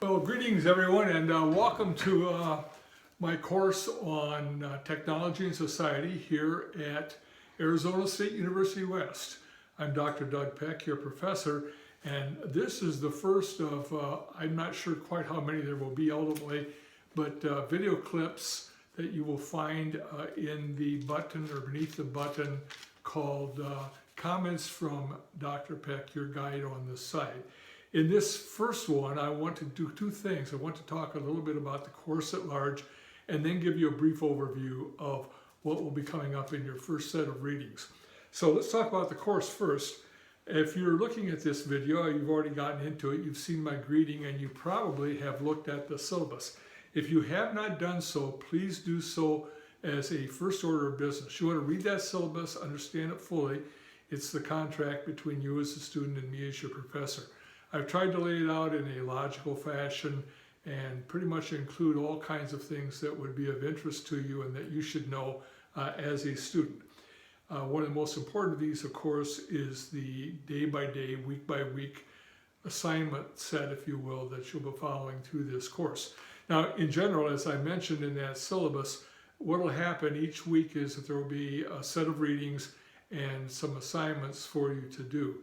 So greetings everyone, and welcome to my course on technology and society here at Arizona State University West. I'm Dr. Doug Peck, your professor, and this is the first of, I'm not sure quite how many there will be ultimately, but video clips that you will find in the button or beneath the button called Comments from Dr. Peck, your guide on the site. In this first one, I want to do two things. I want to talk a little bit about the course at large and then give you a brief overview of what will be coming up in your first set of readings. So let's talk about the course first. If you're looking at this video, you've already gotten into it, you've seen my greeting, and you probably have looked at the syllabus. If you have not done so, please do so as a first order of business. You want to read that syllabus, understand it fully. It's the contract between you as a student and me as your professor. I've tried to lay it out in a logical fashion and pretty much include all kinds of things that would be of interest to you and that you should know as a student. One of the most important of these, of course, is the day-by-day, week-by-week assignment set, if you will, that you'll be following through this course. Now, in general, as I mentioned in that syllabus, what will happen each week is that there will be a set of readings and some assignments for you to do.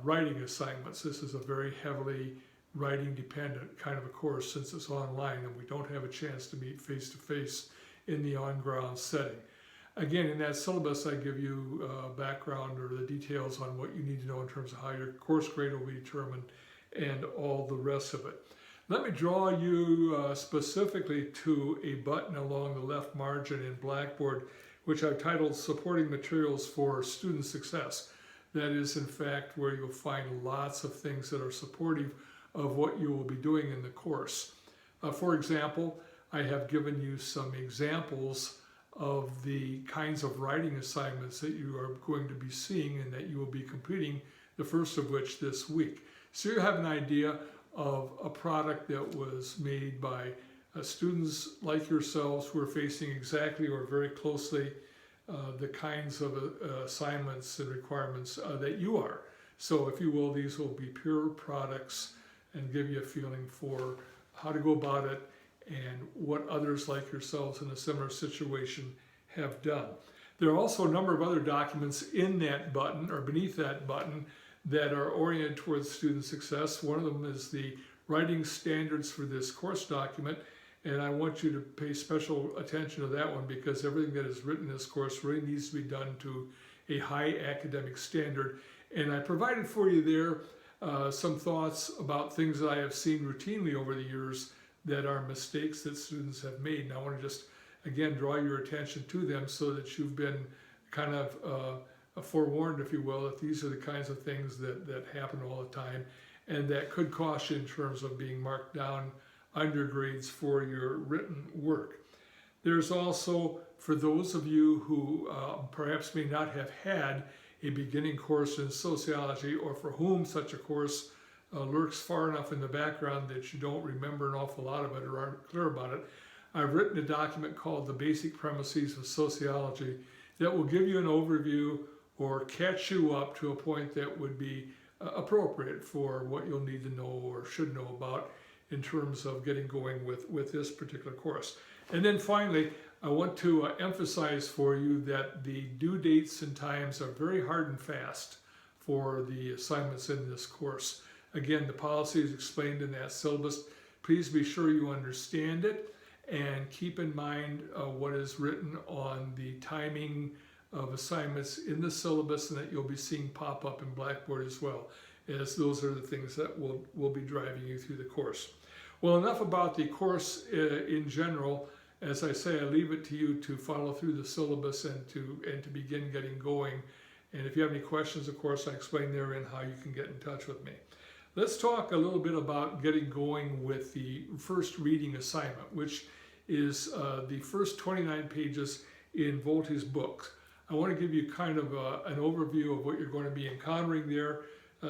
Writing assignments. This is a very heavily writing dependent kind of a course since it's online and we don't have a chance to meet face to face in the on-ground setting. Again, in that syllabus I give you background or the details on what you need to know in terms of how your course grade will be determined and all the rest of it. Let me draw you specifically to a button along the left margin in Blackboard, which I've titled Supporting Materials for Student Success. That is, in fact, where you'll find lots of things that are supportive of what you will be doing in the course. For example, I have given you some examples of the kinds of writing assignments that you are going to be seeing and that you will be completing, the first of which this week. So you have an idea of a product that was made by students like yourselves who are facing exactly or very closely the kinds of assignments and requirements that you are. So if you will, these will be pure products and give you a feeling for how to go about it and what others like yourselves in a similar situation have done. There are also a number of other documents in that button or beneath that button that are oriented towards student success. One of them is the writing standards for this course document. And I want you to pay special attention to that one because everything that is written in this course really needs to be done to a high academic standard. And I provided for you there some thoughts about things that I have seen routinely over the years that are mistakes that students have made. And I want to just, again, draw your attention to them so that you've been kind of forewarned, if you will, that these are the kinds of things that happen all the time and that could cost you in terms of being marked down undergrades for your written work. There's also, for those of you who perhaps may not have had a beginning course in sociology or for whom such a course lurks far enough in the background that you don't remember an awful lot of it or aren't clear about it, I've written a document called The Basic Premises of Sociology that will give you an overview or catch you up to a point that would be appropriate for what you'll need to know or should know about in terms of getting going with this particular course. And then finally, I want to emphasize for you that the due dates and times are very hard and fast for the assignments in this course. Again, the policy is explained in that syllabus. Please be sure you understand it and keep in mind what is written on the timing of assignments in the syllabus and that you'll be seeing pop up in Blackboard as well, as those are the things that will be driving you through the course. Well, enough about the course in general. As I say, I leave it to you to follow through the syllabus and to begin getting going. And if you have any questions, of course, I explain therein how you can get in touch with me. Let's talk a little bit about getting going with the first reading assignment, which is the first 29 pages in Volte's book. I want to give you kind of an overview of what you're going to be encountering there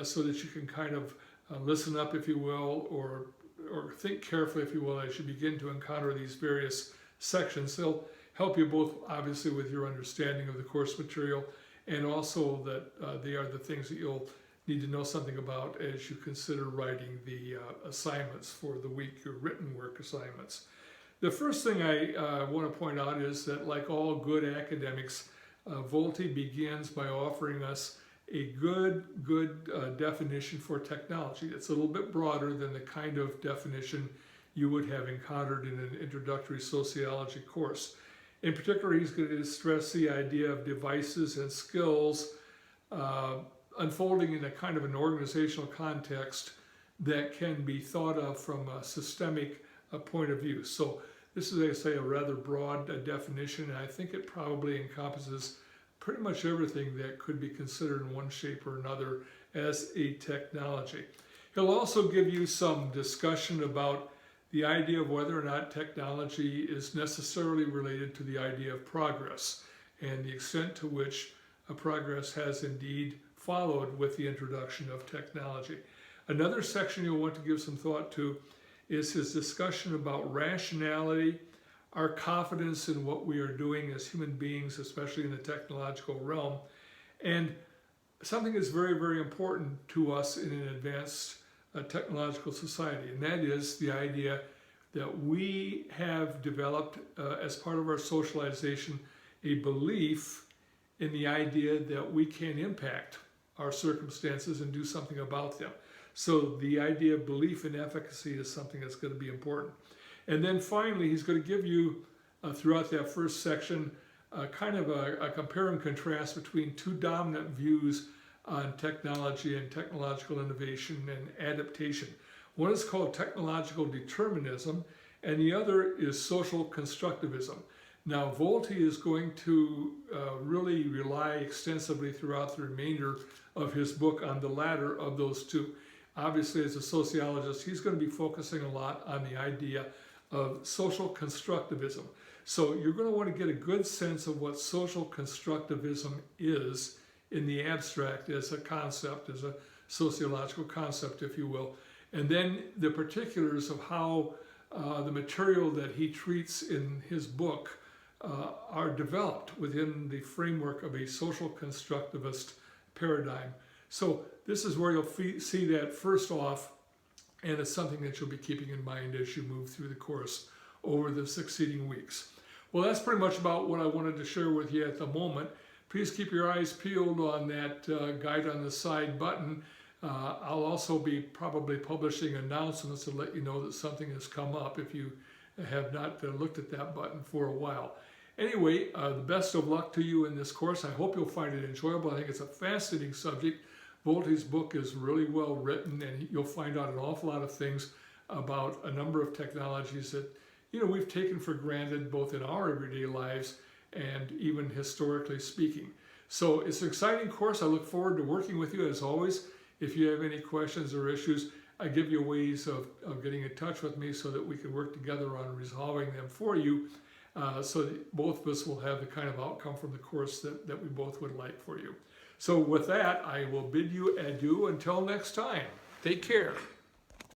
so that you can kind of listen up, if you will, or think carefully, if you will, as you begin to encounter these various sections. They'll help you both, obviously, with your understanding of the course material and also that they are the things that you'll need to know something about as you consider writing the assignments for the week, your written work assignments. The first thing I want to point out is that, like all good academics, Volte begins by offering us a good definition for technology. It's a little bit broader than the kind of definition you would have encountered in an introductory sociology course. In particular, he's going to stress the idea of devices and skills unfolding in a kind of an organizational context that can be thought of from a systemic point of view. So this is, I say, a rather broad definition, and I think it probably encompasses pretty much everything that could be considered in one shape or another as a technology. He'll also give you some discussion about the idea of whether or not technology is necessarily related to the idea of progress and the extent to which progress has indeed followed with the introduction of technology. Another section you'll want to give some thought to is his discussion about rationality, our confidence in what we are doing as human beings, especially in the technological realm, and something that's very, very important to us in an advanced technological society, and that is the idea that we have developed as part of our socialization a belief in the idea that we can impact our circumstances and do something about them. So the idea of belief in efficacy is something that's going to be important. And then finally, he's going to give you, throughout that first section, kind of a compare and contrast between two dominant views on technology and technological innovation and adaptation. One is called technological determinism, and the other is social constructivism. Now, Volte is going to really rely extensively throughout the remainder of his book on the latter of those two. Obviously, as a sociologist, he's going to be focusing a lot on the idea of social constructivism. So you're going to want to get a good sense of what social constructivism is in the abstract as a concept, as a sociological concept, if you will. And then the particulars of how the material that he treats in his book are developed within the framework of a social constructivist paradigm. So this is where you'll see that first off, and it's something that you'll be keeping in mind as you move through the course over the succeeding weeks. Well, that's pretty much about what I wanted to share with you at the moment. Please keep your eyes peeled on that guide on the side button. I'll also be probably publishing announcements to let you know that something has come up if you have not looked at that button for a while. Anyway, the best of luck to you in this course. I hope you'll find it enjoyable. I think it's a fascinating subject. Volte's book is really well written, and you'll find out an awful lot of things about a number of technologies that we've taken for granted both in our everyday lives and even historically speaking. So it's an exciting course. I look forward to working with you as always. If you have any questions or issues, I give you ways of getting in touch with me so that we can work together on resolving them for you, so that both of us will have the kind of outcome from the course that we both would like for you. So with that, I will bid you adieu until next time. Take care.